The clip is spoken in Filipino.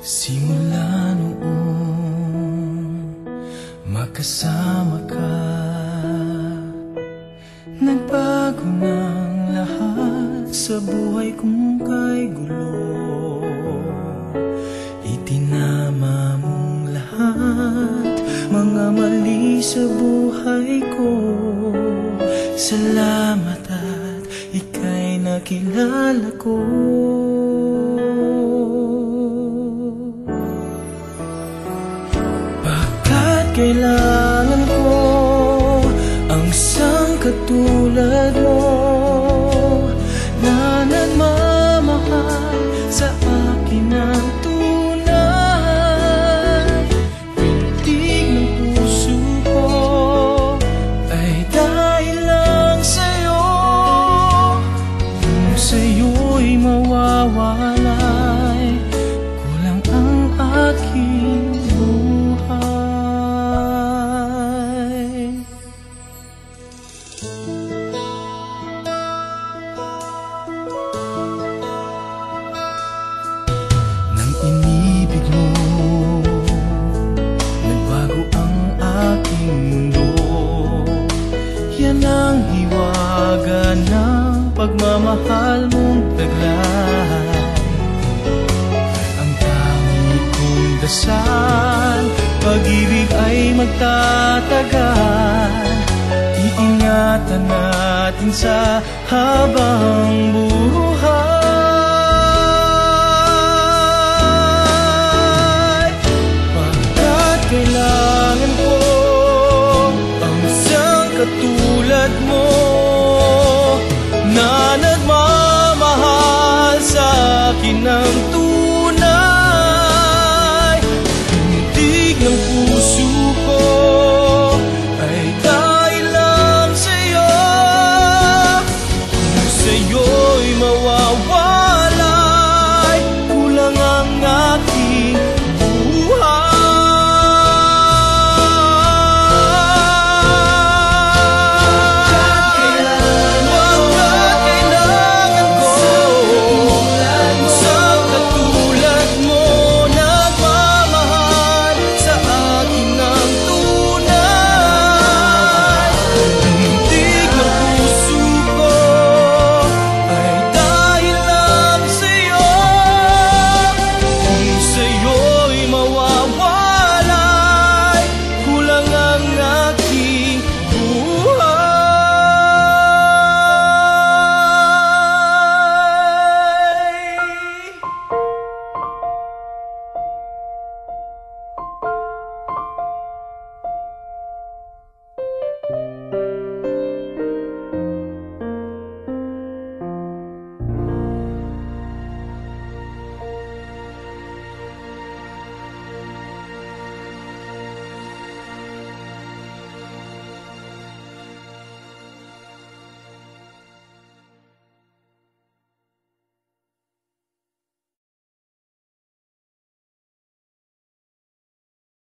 Simula noong magkasama ka, nagbago ng lahat sa buhay kong kay gulo. Itinama mong lahat, mga mali sa buhay ko. Salamat at ika'y nakilala ko. Kailangan ko ang isang katulad mo na nagmamahal sa akin ng tunay. Pintig ng puso ko ay dahil lang sa'yo. Kung sa'yo'y mawawalay, kulang ang aking buhay. Nang inibig mo, nagbago ang aking mundo. Yan ang hiwaga ng pagmamahal mong taglay. Ang tangi kong dasal, pag-ibig ay magtatagal. Iingatan natin sa habang buhay. Pagkat kailangan ko ang isang katulad mo na nagmamahal sa akin ng tunay.